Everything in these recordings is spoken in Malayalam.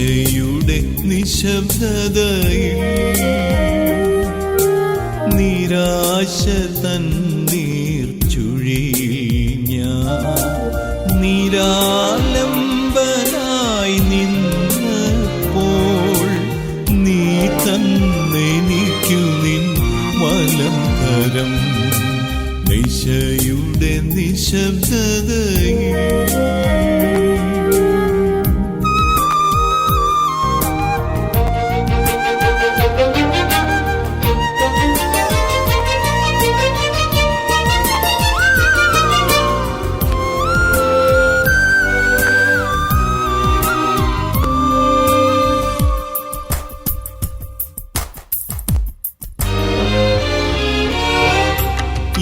നിശയുടെ നിശബ്ദതയിൽ നിരാശ തന്നീർ ചുഴിയിൽ ഞാൻ നിരാലംബനായി നിന്നപ്പോൾ നീ തന്നെനിക്കു നിൻ വലം കരം. നിശയുടെ നിശബ്ദതയിൽ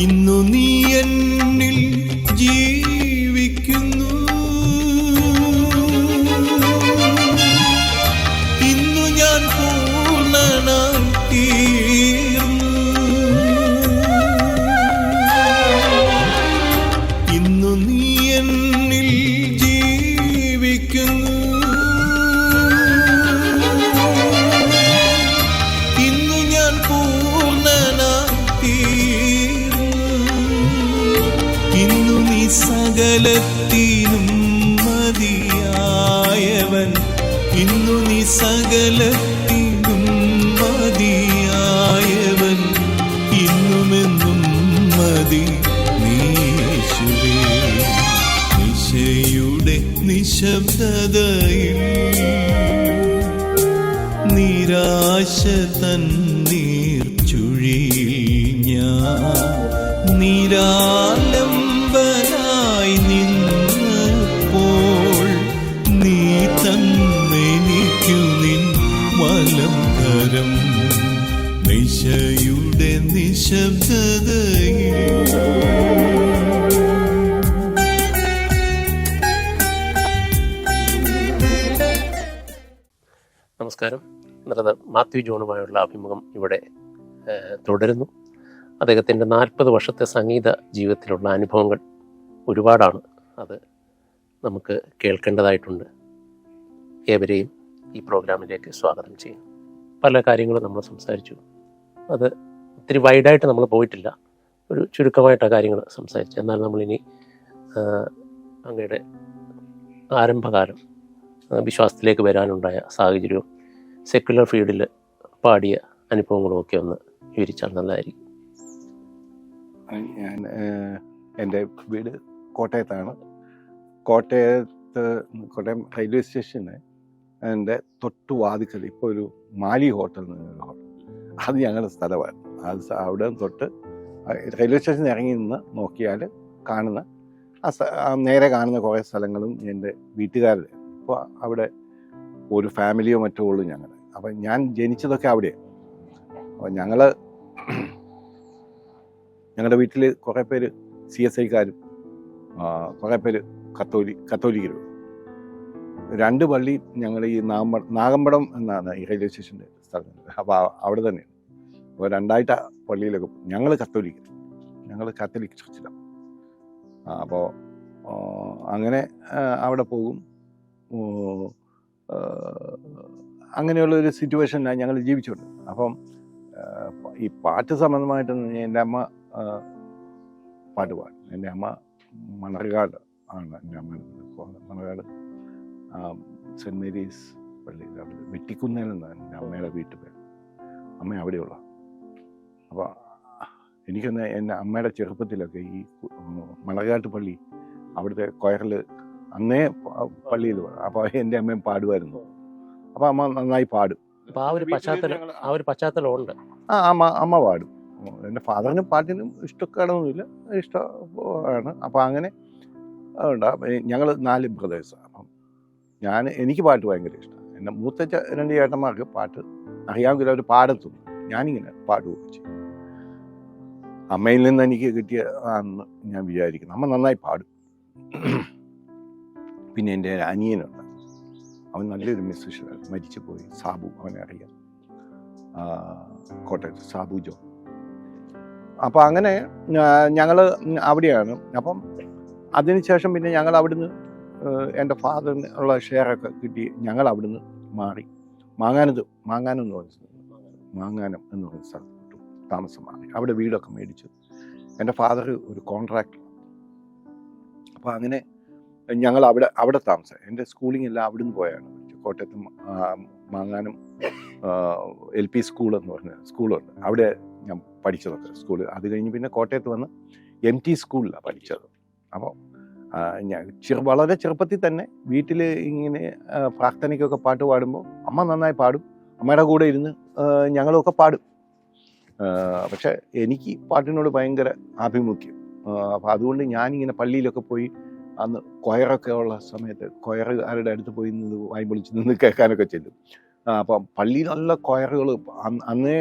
ഇന്നു നീ എന്നിൽ ജീവിക്കുന്നു, ഇന്നു ഞാൻ പൂർണ്ണനായി തീർന്നു. ഇന്നു നീ എന്നിൽ ജീവിക്കുന്നു, ഇന്നു ഞാൻ പൂർണ്ണനായി തീർന്നു. ഇന്നു നീ സകലത്തിനും മതിയായവൻ, ഇന്നു നീ സകലത്തിനും മതിയായവൻ, ഇന്നുമെന്നും മതി നീശുവേ. നിശയുടെ നിശബ്ദതയിൽ നിരാശ തന്നീർ ചുഴിയിൽ ഞാൻ നിരാലംബനായി നിന്നപ്പോൾ നീ തന്നെനിക്കു നിൻ വലം കരം. നിശയുടെ നിശബ്ദതയിൽ നമസ്കാരം. ബ്രദർ മാത്യു ജോണുമായുള്ള അഭിമുഖം ഇവിടെ തുടരുന്നു. അദ്ദേഹത്തിൻ്റെ 40 വർഷത്തെ സംഗീത ജീവിതത്തിലുള്ള അനുഭവങ്ങൾ ഒരുപാടാണ്. അത് നമുക്ക് കേൾക്കേണ്ടതായിട്ടുണ്ട്. ഏവരെയും ഈ പ്രോഗ്രാമിലേക്ക് സ്വാഗതം ചെയ്യുന്നു. പല കാര്യങ്ങളും നമ്മൾ സംസാരിച്ചു. അത് ഒത്തിരി വൈഡായിട്ട് നമ്മൾ പോയിട്ടില്ല, ഒരു ചുരുക്കമായിട്ട് ആ കാര്യങ്ങൾ സംസാരിച്ചു. എന്നാൽ നമ്മളിനി അങ്ങയുടെ ആരംഭകാലം, വിശ്വാസത്തിലേക്ക് വരാനുണ്ടായ സാഹചര്യവും സെക്യുലർ ഫീൽഡിൽ പാടിയ അനുഭവങ്ങളുമൊക്കെ ഒന്ന് വിവരിച്ചാൽ നല്ലതായിരിക്കും. എൻ്റെ വീട് കോട്ടയത്താണ്. കോട്ടയം റെയിൽവേ സ്റ്റേഷന് എൻ്റെ തൊട്ടു വാതിക്കൽ ഇപ്പോൾ ഒരു മാലി ഹോട്ടൽ എന്നൊരു ഹോട്ടൽ, അത് ഞങ്ങളുടെ സ്ഥലമാണ്. അത് അവിടെ തൊട്ട് റെയിൽവേ സ്റ്റേഷനിൽ ഇറങ്ങി നിന്ന് നോക്കിയാൽ കാണുന്ന നേരെ കാണുന്ന കുറേ സ്ഥലങ്ങളും എൻ്റെ വീട്ടുകാരുടെ. ഇപ്പോൾ അവിടെ ഒരു ഫാമിലിയോ മറ്റോ ഉള്ളൂ ഞങ്ങൾ. അപ്പം ഞാൻ ജനിച്ചതൊക്കെ അവിടെയാണ്. അപ്പം ഞങ്ങളുടെ വീട്ടിൽ കുറേ പേര് CSIക്കാരും കുറേ പേര് കത്തോലിക്കരും. 2 പള്ളി ഞങ്ങൾ ഈ നാഗമ്പടം എന്നാണ് ഈ റെയിൽവേ സ്റ്റേഷൻ്റെ സ്ഥലം. അപ്പോൾ അവിടെ തന്നെയാണ്. അപ്പോൾ 2 പള്ളിയിലൊക്കെ ഞങ്ങൾ കാത്തലിക് ചർച്ചിലാണ്. അപ്പോൾ അങ്ങനെ അവിടെ പോകും. അങ്ങനെയുള്ളൊരു സിറ്റുവേഷനിലാണ് ഞങ്ങൾ ജീവിച്ചുകൊണ്ട്. അപ്പം ഈ പാട്ട് സംബന്ധമായിട്ട് എൻ്റെ അമ്മ പാട്ട് പാടും. എൻ്റെ അമ്മ മണർകാട് ആണ്. എൻ്റെ അമ്മ മണർകാട് സെൻറ്റ് മേരീസ് പള്ളിയിൽ അവിടെ വെട്ടിക്കുന്നേൽ എന്നാണ് എൻ്റെ അമ്മയുടെ വീട്ടുപേര്. അമ്മ അവിടെയുള്ള. അപ്പോൾ എനിക്കൊന്ന് എൻ്റെ അമ്മയുടെ ചെറുപ്പത്തിലൊക്കെ ഈ മണർകാട്ട് പള്ളി അവിടുത്തെ കൊയറിൽ അന്നേ പള്ളിയിൽ പാടും. അപ്പോൾ എൻ്റെ അമ്മയും പാടുമായിരുന്നു. അപ്പോൾ അമ്മ നന്നായി പാടും. ആ ഒരു പശ്ചാത്തലമുണ്ട്. അമ്മ പാടും. എൻ്റെ ഫാദറിനും പാട്ടിനും ഇഷ്ടക്കേടൊന്നുമില്ല, ഇഷ്ടമാണ്. അപ്പോൾ അങ്ങനെ ഉണ്ട്. ഞങ്ങൾ 4 ബ്രദേഴ്സാണ്. അപ്പം എനിക്ക് പാട്ട് ഭയങ്കര ഇഷ്ടമാണ്. എൻ്റെ മൂത്ത 2 ചേട്ടന്മാർക്ക് പാട്ട് അറിയാമെങ്കിൽ അവർ പാടത്തും, ഞാനിങ്ങനെ പാടുകയൊക്കെ ചെയ്യും. അമ്മയിൽ നിന്ന് എനിക്ക് കിട്ടിയ ആണെന്ന് ഞാൻ വിചാരിക്കുന്നു. അമ്മ നന്നായി പാടും. പിന്നെ എൻ്റെ അനിയനുണ്ട്, അവൻ നല്ലൊരു മ്യൂസിഷ്യനാണ്, മരിച്ചു പോയി. സാബു, അവനെ അറിയാം, കോട്ടയത്ത് സാബു ജോ. അപ്പോൾ അങ്ങനെ ഞങ്ങൾ അവിടെയാണ്. അപ്പം അതിനുശേഷം പിന്നെ ഞങ്ങൾ അവിടുന്ന് എൻ്റെ ഫാദറിന് ഉള്ള ഷെയറൊക്കെ കിട്ടി. ഞങ്ങൾ അവിടുന്ന് മാറി മാങ്ങാനം എന്ന് പറഞ്ഞ മാങ്ങാനം എന്ന് പറഞ്ഞ സ്ഥലത്ത് താമസം മാറി. അവിടെ വീടൊക്കെ മേടിച്ചു. എൻ്റെ ഫാദർ ഒരു കോൺട്രാക്ടർ. അപ്പോൾ അങ്ങനെ ഞങ്ങൾ അവിടെ താമസം. എൻ്റെ സ്കൂളിംഗ് എല്ലാം അവിടുന്ന് പോയാണ് പഠിച്ചത്. കോട്ടയത്ത് മാങ്ങാനം LP സ്കൂൾ എന്ന് പറഞ്ഞ സ്കൂളുണ്ട്. അവിടെ ഞാൻ പഠിച്ചതൊക്കെ സ്കൂൾ. അത് കഴിഞ്ഞ് പിന്നെ കോട്ടയത്ത് വന്ന് MT സ്കൂളിലാണ് പഠിച്ചത്. അപ്പോൾ ഞാൻ വളരെ ചെറുപ്പത്തിൽ തന്നെ വീട്ടിൽ ഇങ്ങനെ പ്രാർത്ഥനയ്ക്കൊക്കെ പാട്ട് പാടുമ്പോൾ അമ്മ നന്നായി പാടും. അമ്മയുടെ കൂടെ ഇരുന്ന് ഞങ്ങളൊക്കെ പാടും. പക്ഷെ എനിക്ക് പാട്ടിനോട് ഭയങ്കര ആഭിമുഖ്യം. അപ്പോൾ അതുകൊണ്ട് ഞാനിങ്ങനെ പള്ളിയിലൊക്കെ പോയി അന്ന് കൊയറൊക്കെ ഉള്ള സമയത്ത് കൊയറുകാരുടെ അടുത്ത് പോയി നിന്ന് വായി പൊളിച്ച് നിന്ന് കേൾക്കാനൊക്കെ ചെല്ലും. അപ്പം പള്ളിയിൽ നല്ല കൊയറുകൾ അന്നേ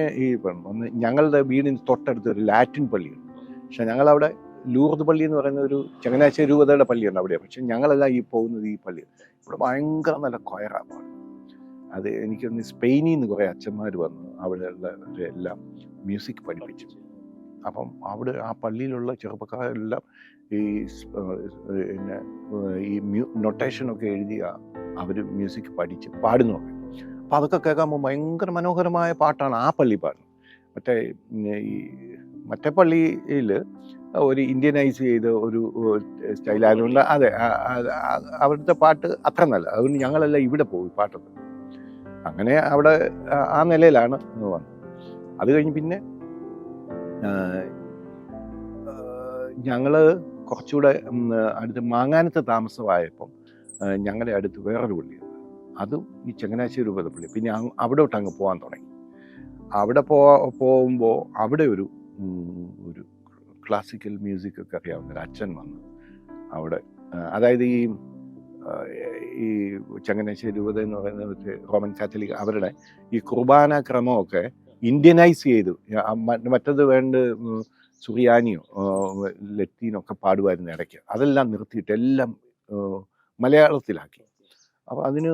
ഒന്ന് ഞങ്ങളുടെ വീടിന് തൊട്ടടുത്ത് ഒരു ലാറ്റിൻ പള്ളിയുണ്ട്. പക്ഷെ ഞങ്ങളവിടെ ലൂർദ് പള്ളി എന്ന് പറയുന്ന ഒരു ചങ്ങനാശ്ശേരി രൂപതയുടെ പള്ളിയുണ്ട് അവിടെ. പക്ഷെ ഞങ്ങളെല്ലാം പോകുന്നത് ഈ പള്ളി. ഇവിടെ ഭയങ്കര നല്ല കൊയറാണ് പാടും. അത് എനിക്കൊന്ന് സ്പെയിനിൽ നിന്ന് കുറേ അച്ഛന്മാർ വന്നു അവിടെ എല്ലാം മ്യൂസിക് പഠിപ്പിച്ചു. അപ്പം അവിടെ ആ പള്ളിയിലുള്ള ചെറുപ്പക്കാരെല്ലാം ഈ പിന്നെ ഈ നൊട്ടേഷനൊക്കെ എഴുതി അവർ മ്യൂസിക് പഠിച്ച് പാടുന്നു. അപ്പം അതൊക്കെ കേൾക്കുമ്പോൾ ഭയങ്കര മനോഹരമായ പാട്ടാണ് ആ പള്ളി പാടുന്നത്. മറ്റേ പള്ളിയിൽ ഒരു ഇന്ത്യനൈസ് ചെയ്ത ഒരു സ്റ്റൈലായതുകൊണ്ട് അതെ അവിടുത്തെ പാട്ട് അത്ര നല്ല. അതുകൊണ്ട് ഞങ്ങളെല്ലാം ഇവിടെ പോയി പാട്ടൊക്കെ. അങ്ങനെ അവിടെ ആ നിലയിലാണ് വന്നത്. അത് കഴിഞ്ഞ് പിന്നെ ഞങ്ങൾ കുറച്ചുകൂടെ അടുത്ത് മാങ്ങാനത്ത് താമസമായപ്പം ഞങ്ങളുടെ അടുത്ത് വേറൊരു പള്ളിയുണ്ട്. അതും ഈ ചങ്ങനാശ്ശേരി രൂപത പള്ളി. പിന്നെ അവിടോട്ട് അങ്ങ് പോകാൻ തുടങ്ങി. അവിടെ പോകുമ്പോൾ അവിടെ ഒരു ക്ലാസിക്കൽ മ്യൂസിക് ഒക്കെ അറിയാവുന്ന ഒരു അച്ഛൻ വന്നു അവിടെ. അതായത് ഈ ചങ്ങനാശ്ശേരി രൂപത എന്ന് പറയുന്നത് റോമൻ കാത്തലിക്, അവരുടെ ഈ കുർബാന ക്രമമൊക്കെ ഇന്ത്യനൈസ് ചെയ്തു. മറ്റത് വേണ്ട സുറിയാനിയോ ലത്തീനോ ഒക്കെ പാടുമായിരുന്നു ഇടയ്ക്ക്. അതെല്ലാം നിർത്തിയിട്ട് എല്ലാം മലയാളത്തിലാക്കി. അപ്പോൾ അതിന്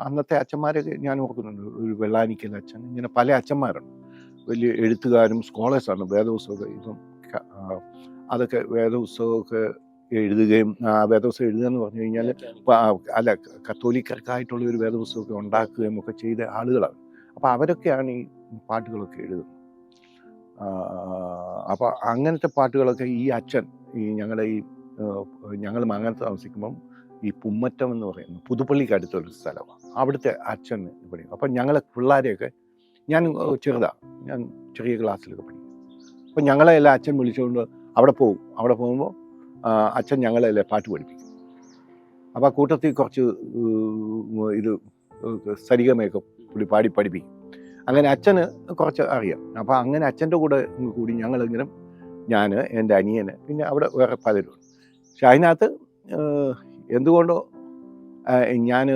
അന്നത്തെ അച്ഛന്മാരൊക്കെ ഞാൻ ഓർക്കുന്നുണ്ട്. ഒരു വെള്ളാനിക്കൽ അച്ഛൻ, ഇങ്ങനെ പല അച്ഛന്മാരുണ്ട്. വലിയ എഴുത്തുകാരും സ്കോളേഴ്സാണ്. വേദപുസ്തകമൊക്കെ ഇപ്പം അതൊക്കെ വേദപുസ്തകമൊക്കെ എഴുതുകയും വേദപുസ്തകം എഴുതുക എന്ന് പറഞ്ഞു കഴിഞ്ഞാൽ അല്ല കത്തോലിക്കർക്കായിട്ടുള്ള ഒരു വേദപുസ്തകമൊക്കെ ഉണ്ടാക്കുകയും ഒക്കെ ചെയ്ത ആളുകളാണ്. അപ്പോൾ അവരൊക്കെയാണ് ഈ പാട്ടുകളൊക്കെ എഴുതുന്നത്. അപ്പോൾ അങ്ങനത്തെ പാട്ടുകളൊക്കെ ഈ അച്ഛൻ ഞങ്ങൾ മാങ്ങാനത്ത് താമസിക്കുമ്പം ഈ പുമ്മറ്റം എന്ന് പറയുന്നത് പുതുപ്പള്ളിക്ക് അടുത്തൊരു സ്ഥലമാണ്. അവിടുത്തെ അച്ഛൻ ഇവിടെ. അപ്പം ഞങ്ങളെ പിള്ളേരെയൊക്കെ ഞാൻ ഞാൻ ചെറിയ ക്ലാസ്സിലൊക്കെ പഠിക്കും. അപ്പം ഞങ്ങളെ എല്ലാം അച്ഛൻ വിളിച്ചുകൊണ്ട് അവിടെ പോകും. അവിടെ പോകുമ്പോൾ അച്ഛൻ ഞങ്ങളെല്ലാം പാട്ട് പഠിപ്പിക്കും. അപ്പോൾ ആ കൂട്ടത്തിൽ കുറച്ച് സരിഗമയൊക്കെ പാടി പഠിപ്പിക്കും. അങ്ങനെ അച്ഛന് കുറച്ച് അറിയാം. അപ്പോൾ അങ്ങനെ അച്ഛൻ്റെ കൂടി ഞങ്ങളിങ്ങനെ ഞാൻ, എൻ്റെ അനിയന്, പിന്നെ അവിടെ വേറെ പലരും. പക്ഷെ അതിനകത്ത് എന്തുകൊണ്ടോ ഞാൻ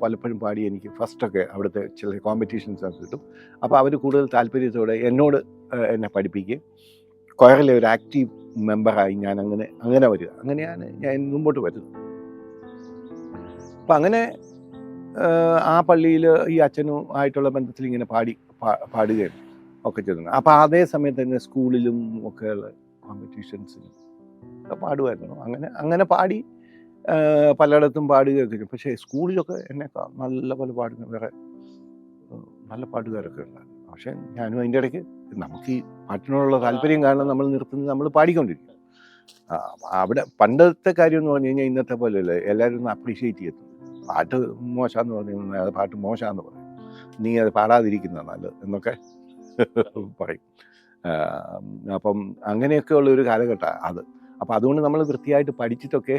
പലപ്പോഴും പാടി എനിക്ക് ഫസ്റ്റൊക്കെ അവിടുത്തെ ചില കോമ്പറ്റീഷൻസൊക്കെ കിട്ടും. അപ്പോൾ അവർ കൂടുതൽ താല്പര്യത്തോടെ എന്നോട് എന്നെ പഠിപ്പിക്കുകയും കൊയറിലെ ഒരു ആക്റ്റീവ് മെമ്പറായി ഞാൻ അങ്ങനെ വരിക. അങ്ങനെയാണ് ഞാൻ മുമ്പോട്ട് വരുന്നത്. അപ്പം അങ്ങനെ ആ പള്ളിയിൽ ഈ അച്ഛനും ആയിട്ടുള്ള ബന്ധത്തിൽ ഇങ്ങനെ പാടുകയും ഒക്കെ ചെയ്തു. അപ്പോൾ അതേ സമയത്ത് തന്നെ സ്കൂളിലും ഒക്കെയുള്ള കോമ്പറ്റീഷൻസിനും പാടുമായിരുന്നു. അങ്ങനെ പാടി പലയിടത്തും പാടുകയൊക്കെ ചെയ്യും. പക്ഷേ സ്കൂളിലൊക്കെ എന്നെ നല്ല പോലെ പാടുന്ന വേറെ നല്ല പാട്ടുകാരൊക്കെ ഉണ്ടായിരുന്നു. പക്ഷേ ഞാനും അതിൻ്റെ ഇടയ്ക്ക് നമുക്ക് ഈ പാട്ടിനോടുള്ള താല്പര്യം കാരണം നമ്മൾ നിർത്തുന്നത് നമ്മൾ പാടിക്കൊണ്ടിരിക്കും. അവിടെ പണ്ടത്തെ കാര്യം എന്ന് പറഞ്ഞു കഴിഞ്ഞാൽ ഇന്നത്തെ പോലെയല്ല. എല്ലാവരും ഒന്ന് അപ്രീഷിയേറ്റ് ചെയ്യത്തുള്ളൂ. പാട്ട് മോശമെന്ന് പറഞ്ഞു അത് പാട്ട് മോശമെന്ന് പറയും, നീ അത് പാടാതിരിക്കുന്നതാണ് നല്ലത് എന്നൊക്കെ പറയും. അപ്പം അങ്ങനെയൊക്കെ ഉള്ളൊരു കാലഘട്ടമാണ് അത്. അപ്പം അതുകൊണ്ട് നമ്മൾ വൃത്തിയായിട്ട് പഠിച്ചിട്ടൊക്കെ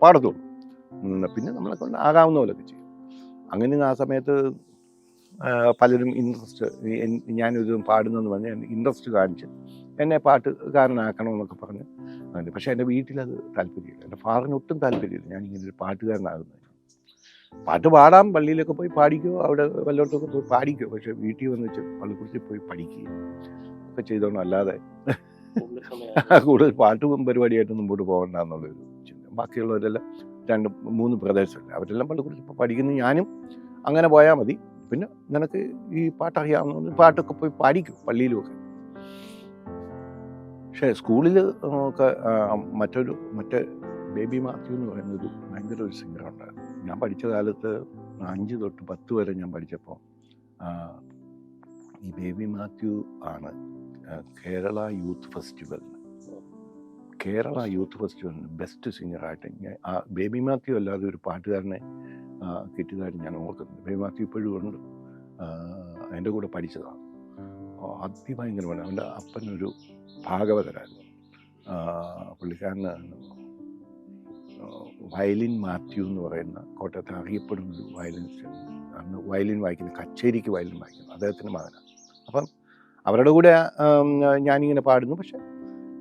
പാടത്തുള്ളൂ. പിന്നെ നമ്മളെ കൊണ്ട് ആകാവുന്ന പോലെയൊക്കെ ചെയ്യും. അങ്ങനെ ആ സമയത്ത് പലരും ഞാനിത് പാടുന്നെന്ന് പറഞ്ഞ് ഇൻട്രസ്റ്റ് കാണിച്ച് എന്നെ പാട്ടുകാരനാക്കണമെന്നൊക്കെ പറഞ്ഞ്. പക്ഷേ എൻ്റെ വീട്ടിലത് താല്പര്യമില്ല. എൻ്റെ ഫാദറിന് ഒട്ടും താല്പര്യമില്ല ഞാനിങ്ങനെ ഒരു പാട്ടുകാരനാകുന്നത്. പാട്ട് പാടാം, പള്ളിയിലൊക്കെ പോയി പാടിക്കോ, അവിടെ വല്ലയിടത്തൊക്കെ പോയി പാടിക്കോ. പക്ഷെ വീട്ടിൽ വന്ന് വെച്ച് പള്ളിക്കുറിച്ച് പോയി പഠിക്കുകയും ഒക്കെ ചെയ്തോണം. അല്ലാതെ കൂടുതൽ പാട്ടും പരിപാടിയായിട്ട് മുമ്പോട്ട് പോകണ്ടെന്നുള്ളൊരു ചിന്ത. ബാക്കിയുള്ളവരെല്ലാം 2-3 ബ്രദേഴ്സുണ്ട്. അവരെല്ലാം പള്ളിക്കുറിച്ച് ഇപ്പോൾ പഠിക്കുന്നു. ഞാനും അങ്ങനെ പോയാൽ മതി. പിന്നെ നിനക്ക് ഈ പാട്ടറിയാവുന്ന പാട്ടൊക്കെ പോയി പാടിക്കും പള്ളിയിലുമൊക്കെ. പക്ഷേ സ്കൂളിൽ ഒക്കെ മറ്റേ ബേബി മാത്യു എന്ന് പറയുന്ന ഒരു ഭയങ്കര ഒരു സിംഗർ ഉണ്ടായിരുന്നു. ഞാൻ പഠിച്ച കാലത്ത് 5 തൊട്ട് 10 വരെ ഞാൻ പഠിച്ചപ്പോൾ ഈ ബേബി മാത്യു ആണ് കേരള യൂത്ത് ഫെസ്റ്റിവലിന് ബെസ്റ്റ് സിംഗറായിട്ട് ബേബി മാത്യു അല്ലാതെ ഒരു പാട്ടുകാരനെ കിട്ടിയതായിട്ട് ഞാൻ ഓർക്കുന്നുണ്ട്. ബേബി മാത്യു ഇപ്പോഴും ഉണ്ട്, എൻ്റെ കൂടെ പഠിച്ചതാണ്. അതിഭയങ്കരമാണ്. അവൻ്റെ അപ്പനൊരു ഭാഗവതരായിരുന്നു. പുള്ളിക്കാരന് വയലിൻ മാത്യു എന്ന് പറയുന്ന കോട്ടയത്ത് അറിയപ്പെടുന്ന ഒരു വയലിനിസ്റ്റ്, അന്ന് വയലിൻ വായിക്കുന്ന, കച്ചേരിക്ക് വയലിൻ വായിക്കുന്നു, അദ്ദേഹത്തിൻ്റെ മകനാണ്. അപ്പം അവരുടെ കൂടെ ഞാനിങ്ങനെ പാടുന്നു. പക്ഷെ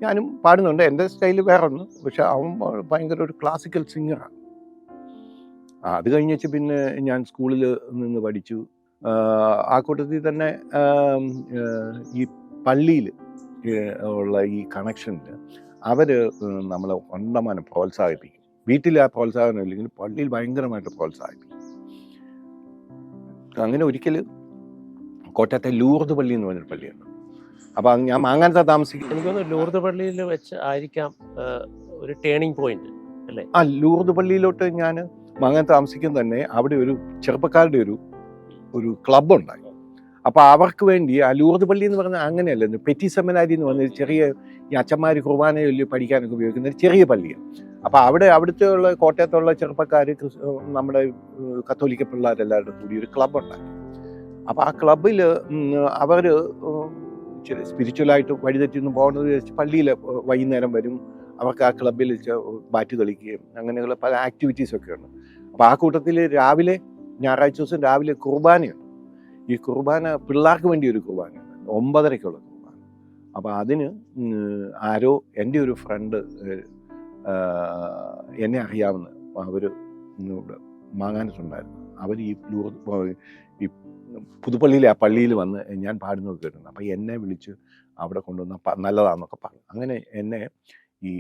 ഞാനും പാടുന്നുണ്ട്, എൻ്റെ സ്റ്റൈല് വേറെ ഒന്ന്. പക്ഷെ അവൻ ഭയങ്കര ഒരു ക്ലാസിക്കൽ സിംഗറാണ്. അത് കഴിഞ്ഞ് പിന്നെ ഞാൻ സ്കൂളിൽ നിന്ന് പഠിച്ചു. ആ കൂട്ടത്തിൽ തന്നെ ഈ പള്ളിയിൽ ഉള്ള ഈ കണക്ഷനിൽ അവർ നമ്മളെ കണ്ടമാനം പ്രോത്സാഹിപ്പിക്കും. വീട്ടിൽ ആ പ്രോത്സാഹനം ഇല്ലെങ്കിൽ പള്ളിയിൽ ഭയങ്കരമായിട്ട് പ്രോത്സാഹിപ്പിക്കും. അങ്ങനെ ഒരിക്കൽ കോട്ടയത്തെ ലൂർദ് പള്ളി എന്ന് പറഞ്ഞൊരു പള്ളിയുണ്ട്. അപ്പം ഞാൻ മാങ്ങാനത്ത് താമസിക്കും. എനിക്കൊന്ന് ലൂർദ് പള്ളിയിൽ വെച്ച് ആയിരിക്കാം ഒരു ടേണിംഗ് പോയിന്റ് അല്ലേ? ആ ലൂർദ് പള്ളിയിലോട്ട് ഞാൻ മാങ്ങാനത്ത് താമസിക്കും തന്നെ അവിടെ ഒരു ചെറുപ്പക്കാരുടെ ഒരു ക്ലബ് ഉണ്ടായി. അപ്പോൾ അവർക്ക് വേണ്ടി ആ ലൂർദ് പള്ളി എന്ന് പറഞ്ഞാൽ അങ്ങനെയല്ല, പെറ്റി സെമിനാരി എന്ന് പറഞ്ഞ ചെറിയ ഈ അച്ഛന്മാർ കുർബാന ചൊല്ലി പഠിക്കാനൊക്കെ ഉപയോഗിക്കുന്ന ഒരു ചെറിയ പള്ളിയാണ്. അപ്പോൾ അവിടുത്തെ ഉള്ള കോട്ടയത്തുള്ള ചെറുപ്പക്കാർ, നമ്മുടെ കത്തോലിക്ക പിള്ളേരെല്ലാവരും കൂടി ഒരു ക്ലബ് ഉണ്ടാക്കി. അപ്പോൾ ആ ക്ലബിൽ അവർ സ്പിരിച്വലായിട്ട് വഴിതെറ്റിന്ന് പോകുന്നത് വെച്ച് പള്ളിയിൽ വൈകുന്നേരം വരും. അവർക്ക് ആ ക്ലബിൽ ബാറ്റ് കളിക്കുകയും അങ്ങനെയുള്ള പല ആക്ടിവിറ്റീസൊക്കെ ഉണ്ട്. അപ്പോൾ ആ കൂട്ടത്തിൽ രാവിലെ, ഞായറാഴ്ച ദിവസം രാവിലെ കുർബാനയുണ്ട്. ഈ കുർബാന പിള്ളേർക്ക് വേണ്ടി ഒരു കുർബാനയുണ്ട്, 9:30-ക്കുള്ള കുർബാന. അപ്പോൾ അതിന് ആരോ, എൻ്റെ ഒരു ഫ്രണ്ട് എന്നെ അറിയാവുന്ന, അവർ ഇവിടെ മാങ്ങാനത്തുണ്ടായിരുന്നു. അവർ ഈ പുതുപ്പള്ളിയിലെ ആ പള്ളിയിൽ വന്ന് ഞാൻ പാടുന്നതൊക്കെ കേട്ടിട്ടുണ്ട്. അപ്പോൾ എന്നെ വിളിച്ച് അവിടെ കൊണ്ടുവന്ന നല്ലതാണെന്നൊക്കെ പറഞ്ഞു. അങ്ങനെ എന്നെ ഈ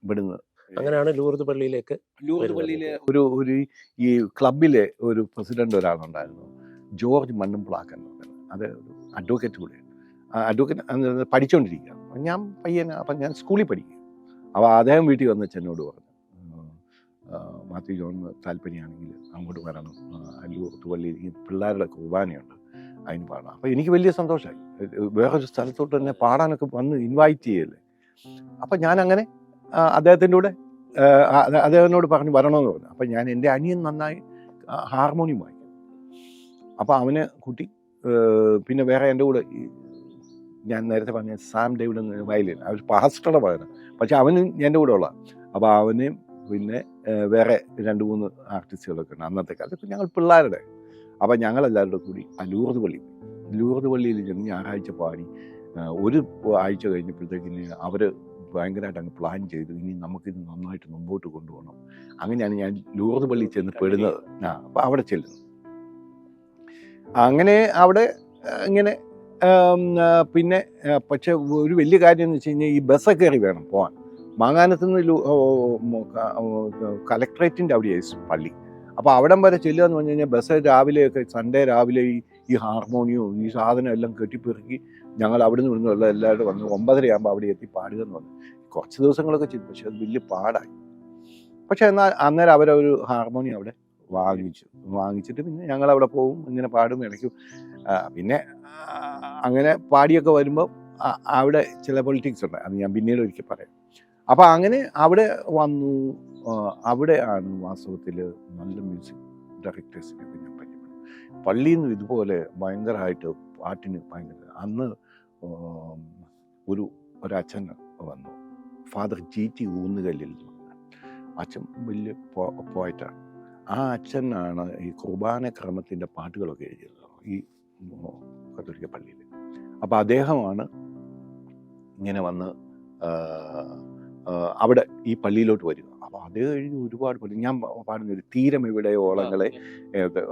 ഇവിടുന്ന് അങ്ങനെയാണ് ലൂർദ് പള്ളിയിലേക്ക്. ലൂർദ് പള്ളിയിലെ ഒരു ഈ ക്ലബിലെ ഒരു പ്രസിഡന്റ് ഒരാളുണ്ടായിരുന്നു, ജോർജ് മണ്ണുംപ്ലാക്കൻ എന്ന് പറയുന്നത്. അത് ഒരു അഡ്വക്കേറ്റ് കൂടെയാണ്. അഡ്വക്കേറ്റ് പഠിച്ചുകൊണ്ടിരിക്കുക. ഞാൻ പയ്യനെ, അപ്പം ഞാൻ സ്കൂളിൽ പഠിക്കുക. അപ്പോൾ അദ്ദേഹം വീട്ടിൽ വന്ന് എന്നോട് പറഞ്ഞു, മാത്യു ജോണിന് താല്പര്യമാണെങ്കിൽ അങ്ങോട്ട് വരണം, ലൂർദ് പള്ളിയിൽ ഈ പിള്ളേരുടെ കുർബാനയുണ്ട്, അതിന് പാടാം. അപ്പോൾ എനിക്ക് വലിയ സന്തോഷമായി. വേറൊരു സ്ഥലത്തോട്ട് തന്നെ പാടാനൊക്കെ വന്ന് ഇൻവൈറ്റ് ചെയ്യല്ലേ. അപ്പം ഞാൻ അങ്ങനെ അദ്ദേഹത്തിൻ്റെ അദ്ദേഹത്തിനോട് പറഞ്ഞു വരണമെന്ന് പറഞ്ഞു. അപ്പം ഞാൻ, എൻ്റെ അനിയൻ നന്നായി ഹാർമോണിയം വായിക്കും. അപ്പോൾ അവനെ കൂട്ടി, പിന്നെ വേറെ എൻ്റെ കൂടെ ഞാൻ നേരത്തെ പറഞ്ഞ സാം ഡേവിഡ് എന്ന വയലിൻ, അവർ പാസ്റ്ററുടെ മകനാണ്, പക്ഷെ അവനും എൻ്റെ കൂടെ ഉള്ള. അപ്പോൾ അവന് പിന്നെ വേറെ 2-3 ആർട്ടിസ്റ്റുകളൊക്കെ ഉണ്ട് അന്നത്തെ കാലത്ത്. ഞങ്ങൾ പിള്ളേരുടെ, അപ്പം ഞങ്ങളെല്ലാവരുടെ കൂടി ആ ലൂർദ് പള്ളിയിൽ ചെന്ന് ഞായറാഴ്ച പാടി. ഒരു ആഴ്ച കഴിഞ്ഞപ്പോഴത്തേക്കിന് അവർ ഭയങ്കരമായിട്ട് അങ്ങ് പ്ലാൻ ചെയ്തു, ഇനി നമുക്കിത് നന്നായിട്ട് മുമ്പോട്ട് കൊണ്ടുപോകണം. അങ്ങനെയാണ് ഞാൻ ലൂർദ് പള്ളിയിൽ ചെന്ന് പെടുന്നത്. അപ്പോൾ അവിടെ ചെല്ലുന്നു. അങ്ങനെ അവിടെ ഇങ്ങനെ പിന്നെ പക്ഷെ ഒരു വലിയ കാര്യം എന്ന് വെച്ച് കഴിഞ്ഞാൽ ഈ ബസ്സൊക്കെ കയറി വേണം പോകാൻ. മാങ്ങാനത്ത് നിന്ന് കലക്ട്രേറ്റിൻ്റെ അവിടെയായി പള്ളി. അപ്പോൾ അവിടം വരെ ചെല്ലുക എന്ന് പറഞ്ഞു കഴിഞ്ഞാൽ ബസ് രാവിലെയൊക്കെ, സൺഡേ രാവിലെ ഈ ഹാർമോണിയവും ഈ സാധനം എല്ലാം കെട്ടിപ്പെറുക്കി ഞങ്ങൾ അവിടെ നിന്ന് ഇവിടുന്നുള്ള എല്ലാവരും വന്ന് 9:30 അവിടെ എത്തി പാടുക എന്ന് പറഞ്ഞു. കുറച്ച് ദിവസങ്ങളൊക്കെ ചെയ്തു, പക്ഷെ അത് വലിയ പാടായി. പക്ഷെ എന്നാൽ അന്നേരം അവരൊരു ഹാർമോണിയം അവിടെ വാങ്ങിച്ചിട്ട് പിന്നെ ഞങ്ങൾ അവിടെ പോകും, ഇങ്ങനെ പാടും ഇടയ്ക്ക്. പിന്നെ അങ്ങനെ പാടിയൊക്കെ വരുമ്പോൾ അവിടെ ചില പൊളിറ്റിക്സ് ഉണ്ട്, അത് ഞാൻ പിന്നീട് ഒരിക്കൽ പറയാം. അപ്പം അങ്ങനെ അവിടെ വന്നു. അവിടെയാണ് വാസ്തവത്തിൽ നല്ല മ്യൂസിക് ഡയറക്ടേഴ്സിനൊക്കെ ഞാൻ പരിചയപ്പെടും. പള്ളിയിൽ നിന്ന് ഇതുപോലെ ഭയങ്കരമായിട്ട് പാട്ടിന് ഭയങ്കര. അന്ന് ഒരച്ഛൻ വന്നു, ഫാദർ GT ഊന്നുകല്ലിൽ. അച്ഛൻ വലിയ പോയിട്ടാണ്. ആ അച്ഛനാണ് ഈ കുർബാന ക്രമത്തിൻ്റെ പാട്ടുകളൊക്കെ എഴുതിയത് ഈ കത്തോലിക്ക പള്ളിയിൽ. അപ്പോൾ അദ്ദേഹമാണ് ഇങ്ങനെ വന്ന് അവിടെ ഈ പള്ളിയിലോട്ട് വരിക. അപ്പോൾ അദ്ദേഹം എഴുതി ഒരുപാട് പാട്ട്. ഞാൻ പാടുന്ന ഒരു തീരം എവിടെ ഓളങ്ങളെ,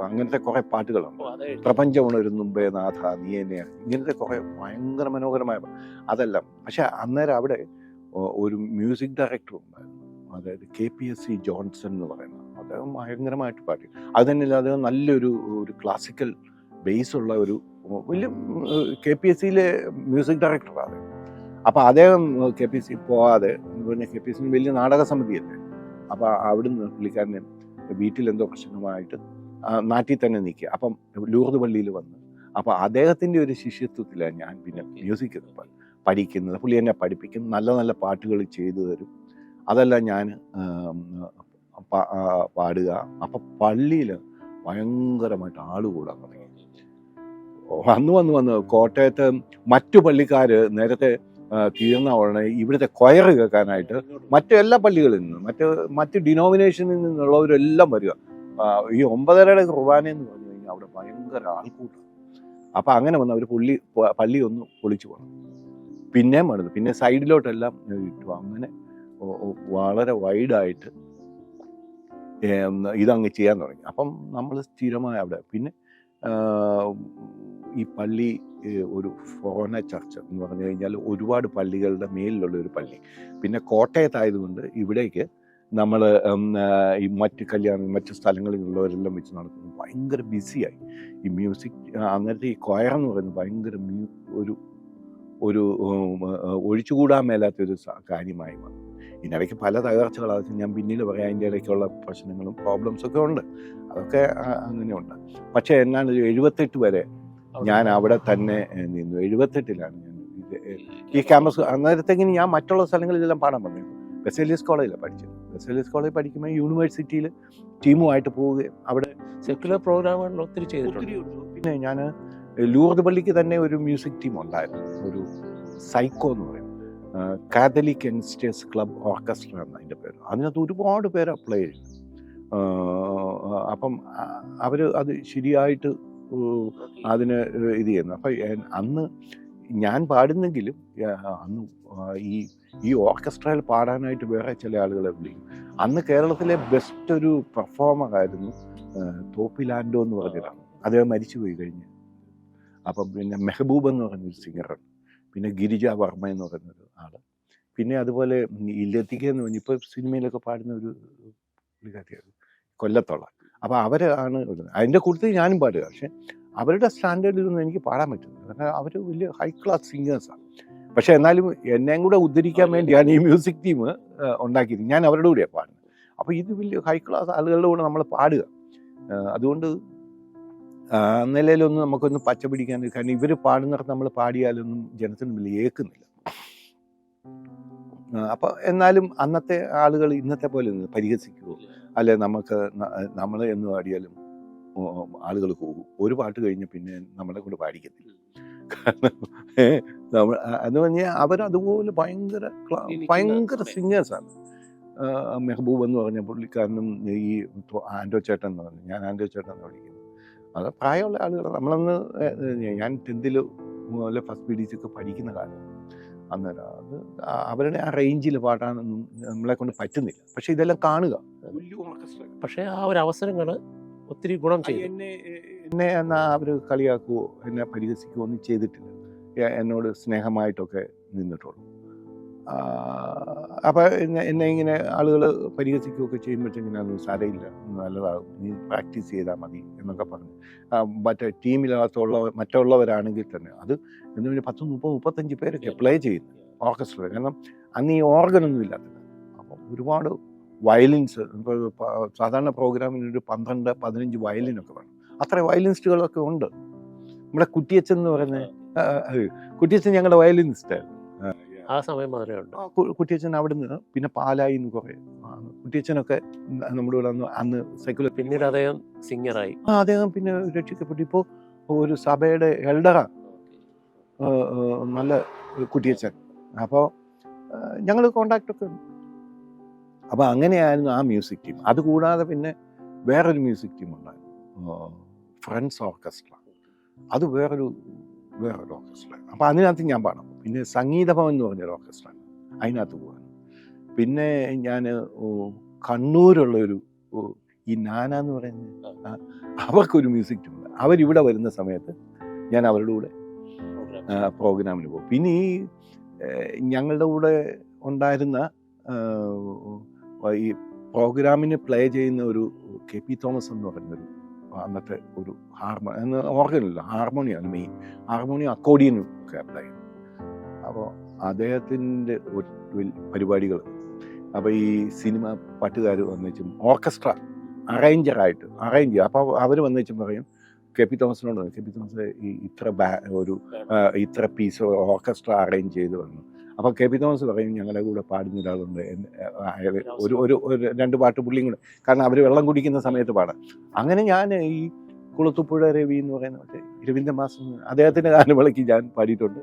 അങ്ങനത്തെ കുറേ പാട്ടുകളുണ്ട്. പ്രപഞ്ചം ഉണരുന്നു മുമ്പേ നാഥ നീ എന്നെ, ഇങ്ങനത്തെ കുറേ ഭയങ്കര മനോഹരമായ അതെല്ലാം. പക്ഷെ അന്നേരം അവിടെ ഒരു മ്യൂസിക് ഡയറക്ടർ ഉണ്ടായിരുന്നു, അതായത് KPSC ജോൺസൺ എന്ന് പറയുന്നത്. അദ്ദേഹം ഭയങ്കരമായിട്ട് പാടി. അത് തന്നെയല്ല, അദ്ദേഹം നല്ലൊരു ക്ലാസിക്കൽ ബേസുള്ള ഒരു വലിയ KPSCയിലെ മ്യൂസിക് ഡയറക്ടറാണ്. അപ്പോൾ അദ്ദേഹം KPSC പോവാതെ, പിന്നെ KPSC വലിയ നാടക സമിതിയല്ലേ, അപ്പോൾ അവിടുന്ന് പുള്ളിക്കാരന് വീട്ടിലെന്തോ പ്രശ്നമായിട്ട് നാട്ടിൽ തന്നെ നിൽക്കുക. അപ്പം ലൂർദ് പള്ളിയിൽ വന്ന്, അപ്പോൾ അദ്ദേഹത്തിൻ്റെ ഒരു ശിഷ്യത്വത്തിലാണ് ഞാൻ പിന്നെ മ്യൂസിക് പഠിക്കുന്നത്. പുള്ളി എന്നെ പഠിപ്പിക്കും, നല്ല നല്ല പാട്ടുകൾ ചെയ്തു തരും, അതെല്ലാം ഞാൻ പാടുക. അപ്പം പള്ളിയിൽ ഭയങ്കരമായിട്ട് ആൾ കൂടാൻ തുടങ്ങി. വന്ന് കോട്ടയത്ത് മറ്റു പള്ളിക്കാർ നേരത്തെ തീർന്ന ഉടനെ ഇവിടുത്തെ കൊയർ കേൾക്കാനായിട്ട് മറ്റു എല്ലാ പള്ളികളിൽ നിന്നും മറ്റ് ഡിനോമിനേഷനിൽ നിന്നുള്ളവരെല്ലാം വരിക. ഈ 9:30 കുർബാനയെന്ന് പറഞ്ഞു കഴിഞ്ഞാൽ അവിടെ ഭയങ്കര ആൾക്കൂട്ടം. അപ്പം അങ്ങനെ വന്ന് അവർ പള്ളി ഒന്ന് പൊളിച്ചു പോകണം, പിന്നെയും പണിത്, പിന്നെ സൈഡിലോട്ടെല്ലാം ഇട്ടു. അങ്ങനെ വളരെ വൈഡായിട്ട് ഇതങ്ങ് ചെയ്യാൻ തുടങ്ങി. അപ്പം നമ്മൾ സ്ഥിരമായി അവിടെ. പിന്നെ ഈ പള്ളി ഒരു ഫോറിനർ ചർച്ച് എന്ന് പറഞ്ഞു കഴിഞ്ഞാൽ ഒരുപാട് പള്ളികളുടെ മേലിലുള്ള ഒരു പള്ളി. പിന്നെ കോട്ടയത്തായതുകൊണ്ട് ഇവിടേക്ക് നമ്മൾ ഈ മറ്റ് കല്യാണം മറ്റ് സ്ഥലങ്ങളിലുള്ളവരെല്ലാം വെച്ച് നടക്കുന്നു. ഭയങ്കര ബിസിയായി ഈ മ്യൂസിക്. അന്നേരത്തെ ഈ കൊയർ എന്ന് പറയുന്നത് ഭയങ്കര ഒരു ഒഴിച്ചുകൂടാൻ മേലാത്തൊരു കാര്യമായി വന്നു. ഇതിനിടയ്ക്ക് പല തകർച്ചകളാണ് ഞാൻ പിന്നീട് പറയാം. അതിൻ്റെ ഇടയ്ക്കുള്ള പ്രശ്നങ്ങളും പ്രോബ്ലംസൊക്കെ ഉണ്ട്, അതൊക്കെ അങ്ങനെയുണ്ട്. പക്ഷേ എന്നാണ് 78 വരെ ഞാൻ അവിടെ തന്നെ നിന്നു. 78-ലാണ് ഞാൻ ഈ ക്യാമ്പസ്. അന്നേരത്തേക്ക് ഞാൻ മറ്റുള്ള സ്ഥലങ്ങളിലെല്ലാം പാടാൻ പറഞ്ഞു. ബെസേലിയസ് കോളേജിലാണ് പഠിച്ചത്. ബെസേലിയസ് കോളേജ് പഠിക്കുമ്പോൾ യൂണിവേഴ്സിറ്റിയിൽ ടീമുമായിട്ട് പോവുകയും അവിടെ സെക്യുലർ പ്രോഗ്രാമുകൾ ഒത്തിരി ചെയ്തിട്ടുണ്ട്. പിന്നെ ഞാൻ ലൂർദ് പള്ളിക്ക് തന്നെ ഒരു മ്യൂസിക് ടീം ഉണ്ടായിരുന്നു, ഒരു സൈക്കോ എന്ന് പറയും, കാത്തലിക് യങ്സ്റ്റേഴ്സ് ക്ലബ് ഓർക്കസ്ട്ര എന്ന അതിൻ്റെ പേര്. അതിനകത്ത് ഒരുപാട് പേര് അപ്ലൈ ചെയ്തു. അപ്പം അവർ അത് ശരിയായിട്ട് അതിന് ഇത് ചെയ്യുന്നു. അപ്പം അന്ന് ഞാൻ പാടുന്നെങ്കിലും അന്ന് ഈ ഓർക്കസ്ട്രയിൽ പാടാനായിട്ട് വേറെ ചില ആളുകളെ വിളിക്കും. അന്ന് കേരളത്തിലെ ബെസ്റ്റ് ഒരു പെർഫോമറായിരുന്നു തോപ്പിലാൻഡോ എന്ന് പറഞ്ഞതാണ്. അദ്ദേഹം മരിച്ചുപോയി കഴിഞ്ഞ്. അപ്പം പിന്നെ മെഹബൂബ് എന്ന് പറഞ്ഞൊരു സിംഗറുണ്ട്, പിന്നെ ഗിരിജ വർമ്മ എന്ന് പറയുന്നൊരു ആൾ, പിന്നെ അതുപോലെ ഈ ലതിക എന്ന് പറഞ്ഞ ഇപ്പോൾ സിനിമയിലൊക്കെ പാടുന്ന ഒരു പുള്ളിക്കാരിയാണ് കൊല്ലത്തുള്ള. അപ്പോൾ അവരാണ് അതിൻ്റെ കൂടുതൽ ഞാനും പാടുക. പക്ഷെ അവരുടെ സ്റ്റാൻഡേർഡിലൊന്നും എനിക്ക് പാടാൻ പറ്റുന്നില്ല, കാരണം അവർ വലിയ ഹൈ ക്ലാസ് സിംഗേഴ്സാണ്. പക്ഷെ എന്നാലും എന്നെയും കൂടെ ഉദ്ധരിക്കാൻ വേണ്ടിയാണ് ഈ മ്യൂസിക് ടീം ഉണ്ടാക്കിയത്. ഞാൻ അവരുടെ കൂടെയാണ് പാടുന്നത്. അപ്പോൾ ഇത് വലിയ ഹൈ ക്ലാസ് ആളുകളുടെ കൂടെ നമ്മൾ പാടുക. അതുകൊണ്ട് നിലയിലൊന്നും നമുക്കൊന്ന് പച്ച പിടിക്കാൻ, കാരണം ഇവർ പാടുന്നിടത്ത് നമ്മൾ പാടിയാലൊന്നും ജനത്തിന് വലിയ ഏൽക്കുന്നില്ല. അപ്പം എന്നാലും അന്നത്തെ ആളുകൾ ഇന്നത്തെ പോലെ പരിഹസിക്കുമോ അല്ലെ, നമ്മൾ എന്ന് പാടിയാലും ആളുകൾ പോകും. ഒരു പാട്ട് കഴിഞ്ഞ് പിന്നെ നമ്മളെ കൊണ്ട് പാടിക്കത്തില്ല. കാരണം നമ്മൾ എന്ന് പറഞ്ഞാൽ അവരതുപോലെ ഭയങ്കര സിംഗേഴ്സാണ്. മെഹബൂബ് എന്ന് പറഞ്ഞ പുള്ളിക്കാരനും ഈ ആൻഡോ ചേട്ടൻ എന്ന് പറഞ്ഞു, ഞാൻ ആൻഡോ ചേട്ടൻ എന്ന് വിളിക്കുന്നത്. അത് പ്രായമുള്ള ആളുകൾ. നമ്മളന്ന് ഞാൻ 10th മുതൽ ഫസ്റ്റ് BDC ഒക്കെ പഠിക്കുന്ന കാലം. അന്നേരം അത് അവരുടെ ആ റേഞ്ചിൽ പാടാനൊന്നും നമ്മളെ കൊണ്ട് പറ്റുന്നില്ല. പക്ഷെ ഇതെല്ലാം കാണുക, പക്ഷേ ആ ഒരു അവസരങ്ങൾ ഒത്തിരി ഗുണം ചെയ്യും. എന്നെ എന്നാൽ അവർ കളിയാക്കുവോ എന്നെ പരിഹസിക്കുകയോ ഒന്നും ചെയ്തിട്ടില്ല. എന്നോട് സ്നേഹമായിട്ടൊക്കെ നിന്നിട്ടുള്ളൂ. അപ്പം എന്നെ ഇങ്ങനെ ആളുകൾ പരിഹസിക്കുകയൊക്കെ ചെയ്യുമ്പോഴത്തേക്കിനും സാരയില്ല, നല്ലതാകും, നീ പ്രാക്ടീസ് ചെയ്താൽ മതി എന്നൊക്കെ പറഞ്ഞു. മറ്റേ ടീമിനകത്തുള്ള മറ്റുള്ളവരാണെങ്കിൽ തന്നെ അത് എന്ന് പറഞ്ഞാൽ 10-30-35 പേരൊക്കെ പ്ലേ ചെയ്യുന്നു ഓർക്കസ്ട്ര. കാരണം അന്ന് ഈ ഓർഗനൊന്നും ഇല്ലാത്തത്. അപ്പം ഒരുപാട് വയലിൻസ്, ഇപ്പോൾ സാധാരണ പ്രോഗ്രാമിന് ഒരു 12-15 വയലിനൊക്കെ വേണം. അത്ര വയലിനിസ്റ്റുകളൊക്കെ ഉണ്ട്. നമ്മുടെ കുട്ടിയച്ചൻ എന്ന് പറയുന്ന കുട്ടിയച്ചൻ ഞങ്ങളുടെ വയലിനിസ്റ്റായിരുന്നു. ആ സമയം മാത്രമേ ഉണ്ട്. കുട്ടിയച്ചൻ അവിടുന്ന് പിന്നെ പാലായിന്ന് കുറേ കുട്ടിയച്ചനൊക്കെ നമ്മുടെ കൂടെ അന്ന് സെക്കുലർ. പിന്നീട് അദ്ദേഹം സിംഗറായി. അദ്ദേഹം പിന്നെ രക്ഷിക്കപ്പെട്ടു. ഇപ്പോൾ ഒരു സഭയുടെ എൽഡറാ നല്ല കുട്ടിയച്ചൻ. അപ്പോൾ ഞങ്ങൾ കോണ്ടാക്റ്റൊക്കെ ഉണ്ട്. അപ്പോൾ അങ്ങനെയായിരുന്നു ആ മ്യൂസിക് ടീം. അതുകൂടാതെ പിന്നെ വേറൊരു മ്യൂസിക് ടീം ഉണ്ടായിരുന്നു, ഫ്രണ്ട്സ് ഓർക്കസ്ട്ര. അത് വേറൊരു ഓർക്കസ്ട്ര. അപ്പോൾ അതിനകത്ത് ഞാൻ പാടാം. പിന്നെ സംഗീതഭവൻ എന്ന് പറഞ്ഞൊരു ഓർക്കസ്ട്ര, അതിനകത്ത് പോകാൻ. പിന്നെ ഞാൻ കണ്ണൂരുള്ളൊരു ഈ നാന എന്ന് പറയുന്ന അവർക്കൊരു മ്യൂസിക് ടീം ഉണ്ട്. അവരിവിടെ വരുന്ന സമയത്ത് ഞാൻ അവരുടെ കൂടെ പ്രോഗ്രാമിന് പോകും. പിന്നെ ഈ ഞങ്ങളുടെ കൂടെ ഉണ്ടായിരുന്ന ഈ പ്രോഗ്രാമിന് പ്ലേ ചെയ്യുന്ന ഒരു KP തോമസ് എന്ന് പറയുന്നൊരു അന്നത്തെ ഒരു ഓർഗനില്ല, ഹാർമോണിയാണ് മെയിൻ. ഹാർമോണിയം അക്കോർഡിയനും ഒക്കെ അപ്ലൈ ചെയ്യുന്നത്. അപ്പോൾ അദ്ദേഹത്തിൻ്റെ പരിപാടികൾ അപ്പോൾ ഈ സിനിമ പാട്ടുകാർ വന്നിച്ചും ഓർക്കസ്ട്ര അറേഞ്ച് ചെയ്യും. അപ്പോൾ അവർ വന്നിച്ചും പറയും കെ.പി. തോമസിനോട്, കെ.പി. തോമസ് ഈ ഇത്ര പീസ് ഓർക്കസ്ട്ര അറേഞ്ച് ചെയ്ത് വന്നു. അപ്പോൾ കെ.പി. തോമസ് പറയും ഞങ്ങളുടെ കൂടെ പാടുന്ന ഒരാളുണ്ട്, അയാൾ ഒരു 2 പാട്ട് പുള്ളിയും കൂടെ, കാരണം അവർ വെള്ളം കുടിക്കുന്ന സമയത്ത് പാടാം. അങ്ങനെ ഞാൻ ഈ കുളത്തുപ്പുഴ രവി എന്ന് പറയുന്ന മറ്റേ രവീന്ദ്ര മാസം അദ്ദേഹത്തിൻ്റെ ഗാനമേളയ്ക്ക് ഞാൻ പാടിയിട്ടുണ്ട്.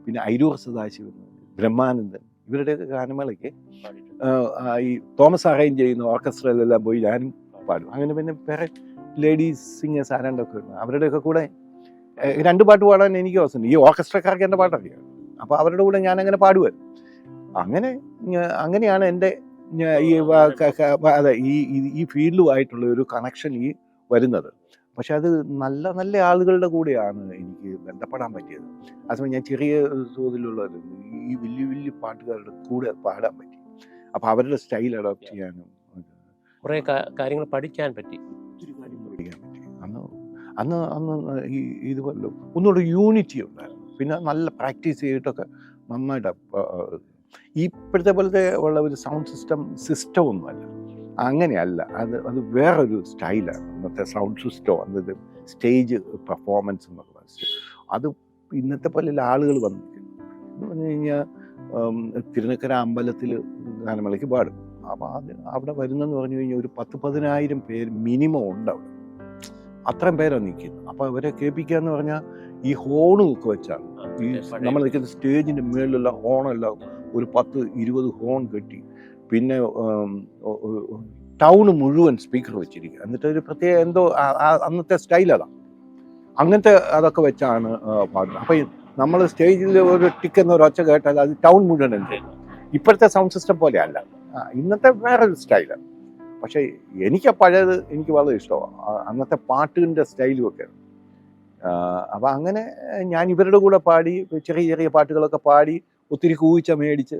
പിന്നെ അയിരൂർ സദാശിവൻ, ബ്രഹ്മാനന്ദൻ, ഇവരുടെ ഗാനമേളയ്ക്ക് ഈ തോമസ് അറേഞ്ച് ചെയ്യുന്ന ഓർക്കസ്ട്രയിലെല്ലാം പോയി ഞാനും പാടും. അങ്ങനെ പിന്നെ വേറെ ലേഡീസ് സിംഗേഴ്സ് ആരാണ്ടൊക്കെ ഉണ്ട്, അവരുടെയൊക്കെ കൂടെ 2 പാട്ട് പാടാൻ എനിക്ക് അവസരം. ഈ ഓർക്കസ്ട്രക്കാർക്ക് എൻ്റെ പാട്ടറിയാം, അപ്പോൾ അവരുടെ കൂടെ ഞാൻ അങ്ങനെ പാടുമായിരുന്നു. അങ്ങനെയാണ് എൻ്റെ ഈ ഫീൽഡുമായിട്ടുള്ള ഒരു കണക്ഷൻ ഈ വരുന്നത്. പക്ഷെ അത് നല്ല നല്ല ആളുകളുടെ കൂടെയാണ് എനിക്ക് ബന്ധപ്പെടാൻ പറ്റിയത്. അതേസമയം ഞാൻ ചെറിയ തോതിലുള്ള ഈ വലിയ വലിയ പാട്ടുകാരുടെ കൂടെ പാടാൻ പറ്റി. അപ്പോൾ അവരുടെ സ്റ്റൈൽ അഡോപ്റ്റ് ചെയ്യാനും കുറേ കാര്യങ്ങൾ പഠിക്കാൻ പറ്റി. അന്ന് ഈ ഇതുപോലെ ഒന്നുകൂടെ യൂണിറ്റി ഉണ്ടായിരുന്നു. പിന്നെ നല്ല പ്രാക്ടീസ് ചെയ്തിട്ടൊക്കെ നന്നായിട്ട് ഇപ്പോഴത്തെ പോലത്തെ ഉള്ള ഒരു സൗണ്ട് സിസ്റ്റം ഒന്നുമല്ല, അങ്ങനെയല്ല. അത് വേറൊരു സ്റ്റൈലാണ്. ഇന്നത്തെ സൗണ്ട് സിസ്റ്റം, അന്നത്തെ സ്റ്റേജ് പെർഫോമൻസ് എന്നൊക്കെ പറഞ്ഞിട്ട് അത് ഇന്നത്തെ പോലെ ആളുകൾ വന്നിരിക്കുന്നു എന്ന് പറഞ്ഞു കഴിഞ്ഞാൽ തിരുനക്കര അമ്പലത്തിൽ ഗാനമേളയ്ക്ക് പാടും. അപ്പോൾ അവിടെ വരുന്നെന്ന് പറഞ്ഞു കഴിഞ്ഞാൽ ഒരു 10,000-15,000 പേര് മിനിമം ഉണ്ട് അവിടെ. അത്രയും പേരാണ് നിൽക്കുന്നത്. അപ്പോൾ അവരെ കേൾപ്പിക്കുക എന്ന് പറഞ്ഞാൽ ഈ ഹോണും ഒക്കെ വെച്ചാണ്. ഈ നമ്മൾ നിൽക്കുന്ന സ്റ്റേജിൻ്റെ മുകളിലുള്ള ഹോണെല്ലാം ഒരു 10-20 ഹോൺ കെട്ടി, പിന്നെ ടൗണ് മുഴുവൻ സ്പീക്കർ വെച്ചിരിക്കുക. എന്നിട്ട് ഒരു പ്രത്യേക എന്തോ അന്നത്തെ സ്റ്റൈൽ അതാണ്. അങ്ങനത്തെ അതൊക്കെ വെച്ചാണ് പാടുന്നത്. അപ്പോൾ നമ്മൾ സ്റ്റേജിൽ ഒരു ടിക്കുന്ന ഒരു ഒച്ച കേട്ടാൽ അത് ടൗൺ മുഴുവൻ ഉണ്ട്. ഇപ്പോഴത്തെ സൗണ്ട് സിസ്റ്റം പോലെ അല്ല, ഇന്നത്തെ വേറൊരു സ്റ്റൈലാണ്. പക്ഷേ എനിക്ക് പഴയത് എനിക്ക് വളരെ ഇഷ്ടമാണ്, അന്നത്തെ പാട്ടിൻ്റെ സ്റ്റൈലും ഒക്കെ. അപ്പം അങ്ങനെ ഞാൻ ഇവരുടെ കൂടെ പാടി ചെറിയ ചെറിയ പാട്ടുകളൊക്കെ പാടി ഒത്തിരി കൂവിച്ച മേടിച്ച്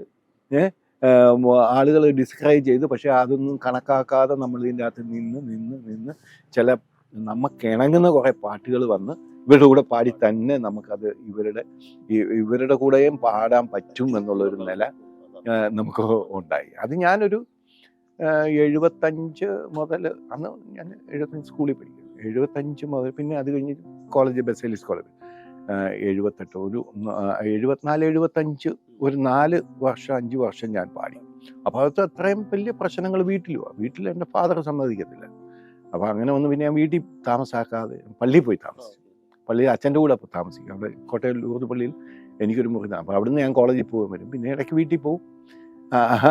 ആളുകൾ ഡിസ്ക്രൈബ് ചെയ്ത്, പക്ഷെ അതൊന്നും കണക്കാക്കാതെ നമ്മൾ ഇതിൻ്റെ അകത്ത് നിന്ന് ചില നമുക്കിണങ്ങുന്ന കുറേ പാട്ടുകൾ വന്ന് ഇവരുടെ കൂടെ പാടി തന്നെ നമുക്കത് ഇവരുടെ കൂടെയും പാടാൻ പറ്റും എന്നുള്ളൊരു നില നമുക്ക് ഉണ്ടായി. അത് ഞാനൊരു 75 മുതൽ, അന്ന് ഞാൻ 75 സ്കൂളിൽ പഠിക്കും, 75 മുതൽ, പിന്നെ അത് കഴിഞ്ഞ് കോളേജ് ബസേലിയസ് കോളേജ് 78, ഒരു 74-75 ഒരു 4 വർഷം 5 വർഷം ഞാൻ പാടി. അപ്പോൾ അത് അത്രയും വലിയ പ്രശ്നങ്ങൾ വീട്ടിൽ എൻ്റെ ഫാദർ സമ്മതിക്കത്തില്ല. അപ്പോൾ അങ്ങനെ ഒന്ന് പിന്നെ ഞാൻ വീട്ടിൽ താമസാക്കാതെ പള്ളിയിൽ പോയി താമസിച്ചു. പള്ളിയിൽ അച്ഛൻ്റെ കൂടെ താമസിക്കും. അവിടെ കോട്ടയം ലൂർദ് പള്ളിയിൽ എനിക്കൊരു മുറി. അപ്പോൾ അവിടുന്ന് ഞാൻ കോളേജിൽ പോകും വരും, പിന്നെ ഇടയ്ക്ക് വീട്ടിൽ പോകും.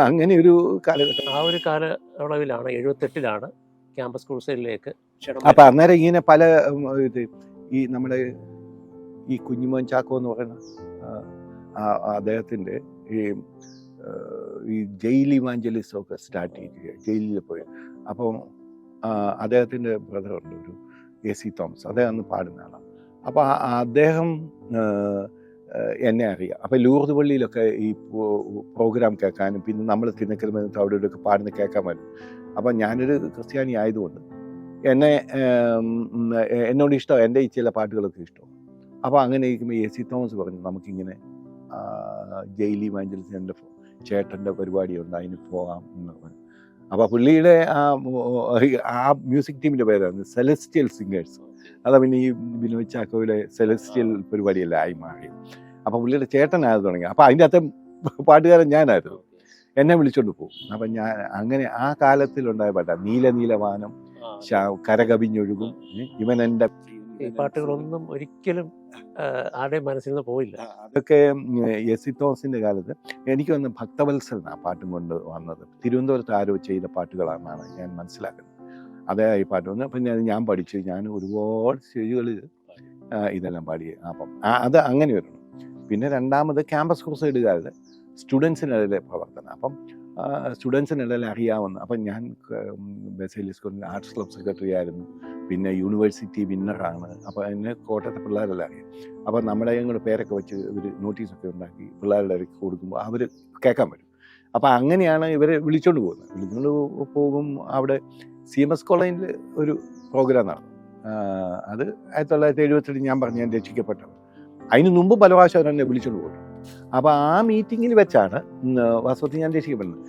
അങ്ങനെ ഒരു കാലഘട്ടം. ആ ഒരു കാലയളവിലാണ് 78 ക്യാമ്പസ് ക്രൂസൈഡിലേക്ക്. അപ്പം അന്നേരം ഇങ്ങനെ പല ഈ നമ്മുടെ ഈ കുഞ്ഞുമോൻ ചാക്കോ എന്ന് പറയുന്ന അദ്ദേഹത്തിൻ്റെ ഈ ജയിൽ ഇവാഞ്ചലിസം ഒക്കെ സ്റ്റാർട്ട് ചെയ്ത് ജയിലിൽ പോയി. അപ്പം അദ്ദേഹത്തിൻ്റെ ബ്രദറുണ്ട് ഒരു AC തോമസ്, അദ്ദേഹം അന്ന് പാടുന്ന ആളാണ്. അപ്പോൾ അദ്ദേഹം എന്നെ അറിയാം. അപ്പോൾ ലൂർദ് പള്ളിയിലൊക്കെ ഈ പ്രോഗ്രാം കേൾക്കാനും പിന്നെ നമ്മൾ തിരുനക്കരമേലത്ത് അവിടെ ഇവിടെയൊക്കെ പാടുന്ന കേൾക്കാൻ പറ്റും. അപ്പം ഞാനൊരു ക്രിസ്ത്യാനി ആയതുകൊണ്ട് എന്നോട് ഇഷ്ടമാണ്, എൻ്റെ ഈ ചില പാട്ടുകളൊക്കെ ഇഷ്ടമാണ്. അപ്പോൾ അങ്ങനെ ഇരിക്കുമ്പോൾ AC തോമസ് പറഞ്ഞു നമുക്കിങ്ങനെ ജയിൽ ഇവാഞ്ചലിസത്തിൻ്റെ ചേട്ടൻ്റെ പരിപാടിയുണ്ട്, അതിന് പോകാം എന്ന് പറഞ്ഞു. അപ്പോൾ പുള്ളിയുടെ ആ മ്യൂസിക് ടീമിൻ്റെ പേരാണ് സെലസ്റ്റിയൽ സിംഗേഴ്സ്. അതാ പിന്നെ ഈ വിനോദ് ചാക്കോയുടെ സെലസ്റ്റിയൽ പരിപാടിയെല്ലാം ആയി മാറി. അപ്പോൾ പുള്ളിയുടെ ചേട്ടനായത് തുടങ്ങി. അപ്പോൾ അതിൻ്റെ അകത്തെ പാട്ടുകാരൻ ഞാനായിരുന്നു, എന്നെ വിളിച്ചോണ്ട് പോകും. അപ്പം ഞാൻ അങ്ങനെ ആ കാലത്തിലുണ്ടായ പാട്ടാണ് നീല നീലവാനം, കരകവിഞ്ഞൊഴുകും, ഇവൻ എൻ്റെ. ഈ പാട്ടുകളൊന്നും ഒരിക്കലും ആരുടെയും മനസ്സിൽ നിന്ന് പോയില്ല. അതൊക്കെ AC തോമസിൻ്റെ കാലത്ത് എനിക്ക് വന്ന് ഭക്തവത്സൽ ആ പാട്ടും കൊണ്ട് വന്നത് തിരുവനന്തപുരത്ത് ആരോ ചെയ്ത പാട്ടുകളാണെന്നാണ് ഞാൻ മനസ്സിലാക്കുന്നത്. അതേ ഈ പാട്ട് വന്ന് പിന്നെ അത് ഞാൻ പഠിച്ചു, ഞാൻ ഒരുപാട് സ്റ്റേജുകളിൽ ഇതെല്ലാം പാടി. അപ്പം അത് അങ്ങനെ വരണം. പിന്നെ രണ്ടാമത് ക്യാമ്പസ് ക്രൂസൈഡുകാരുടെ സ്റ്റുഡൻസിനിടയിലെ പ്രവർത്തനം. അപ്പം സ്റ്റുഡൻസിനിടയിൽ അറിയാവുന്ന, അപ്പം ഞാൻ ബസേലിയസ് കോളേജിൽ ആർട്സ് ക്ലബ് സെക്രട്ടറി ആയിരുന്നു, പിന്നെ യൂണിവേഴ്സിറ്റി വിന്നറാണ്. അപ്പോൾ എന്നെ കോട്ടയത്തെ പിള്ളേരെല്ലാം അറിയാം. അപ്പോൾ നമ്മുടെ ഞങ്ങളുടെ പേരൊക്കെ വെച്ച് ഒരു നോട്ടീസൊക്കെ ഉണ്ടാക്കി പിള്ളേരുടെ ഇടയ്ക്ക് കൊടുക്കുമ്പോൾ അവർ കേൾക്കാൻ പറ്റും. അപ്പോൾ അങ്ങനെയാണ് ഇവരെ വിളിച്ചുകൊണ്ട് പോകും. അവിടെ CMS കോളേജിൽ ഒരു പ്രോഗ്രാം നടന്നു. അത് 1978 ഞാൻ പറഞ്ഞു ഞാൻ രക്ഷിക്കപ്പെട്ടത്. അതിന് മുമ്പ് പല പ്രാവശ്യം അവരെന്നെ വിളിച്ചുകൊണ്ട് പോകും. അപ്പോൾ ആ മീറ്റിങ്ങിൽ വെച്ചാണ് വാസ്തവത്തിൽ ഞാൻ രക്ഷിക്കപ്പെടുന്നത്.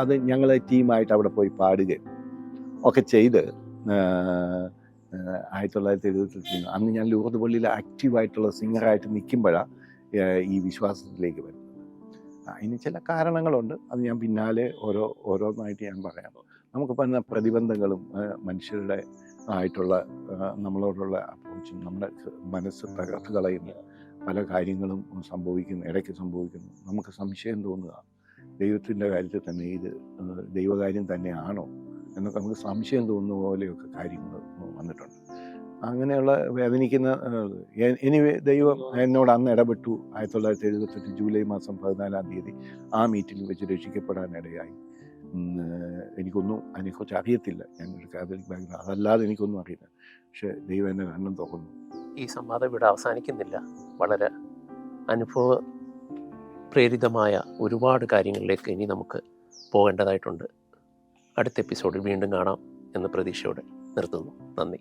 അത് ഞങ്ങൾ ടീമായിട്ട് അവിടെ പോയി പാടുകയും ഒക്കെ ചെയ്ത് 1978 അന്ന് ഞാൻ ലൂർദ് പള്ളിയിൽ ആക്റ്റീവായിട്ടുള്ള സിംഗറായിട്ട് നിൽക്കുമ്പോഴാണ് ഈ വിശ്വാസത്തിലേക്ക് വരുന്നത്. അതിന് ചില കാരണങ്ങളുണ്ട്, അത് ഞാൻ പിന്നാലെ ഓരോന്നായിട്ട് ഞാൻ പറയാം. നമുക്ക് പറഞ്ഞ പ്രതിബന്ധങ്ങളും മനുഷ്യരുടെ ആയിട്ടുള്ള നമ്മളോടുള്ള അപ്രോച്ചും നമ്മുടെ മനസ്സ് തകർത്ത് കളയുന്ന പല കാര്യങ്ങളും ഇടയ്ക്ക് സംഭവിക്കുന്നു. നമുക്ക് സംശയം തോന്നുക ദൈവത്തിൻ്റെ കാര്യത്തിൽ തന്നെ ഇത് ദൈവകാര്യം തന്നെയാണോ എന്നൊക്കെ നമുക്ക് സംശയം തോന്നുന്ന പോലെയൊക്കെ കാര്യങ്ങൾ വന്നിട്ടുണ്ട്. അങ്ങനെയുള്ള വേദനിക്കുന്ന എനിവേ ദൈവം എന്നോട് അന്ന് ഇടപെട്ടു. 1978 ജൂലൈ മാസം 14-ാം തീയതി ആ മീറ്റിംഗ് വെച്ച് രക്ഷിക്കപ്പെടാനിടയായി. എനിക്കൊന്നും അതിനെക്കുറിച്ച് അറിയത്തില്ല, ഞാനൊരു കാതലിക് ബാക്ക്ഗ്രൗണ്ട്, അതല്ലാതെ എനിക്കൊന്നും അറിയില്ല. പക്ഷെ ദൈവം എന്നെ കണ്ണും തുറന്നു. ഈ സംവാദം ഇവിടെ അവസാനിക്കുന്നില്ല. വളരെ അനുഭവ പ്രേരിതമായ ഒരുപാട് കാര്യങ്ങളിലേക്ക് ഇനി നമുക്ക് പോകേണ്ടതായിട്ടുണ്ട്. അടുത്ത എപ്പിസോഡിൽ വീണ്ടും കാണാം എന്ന പ്രതീക്ഷയോടെ നിർത്തുന്നു. നന്ദി.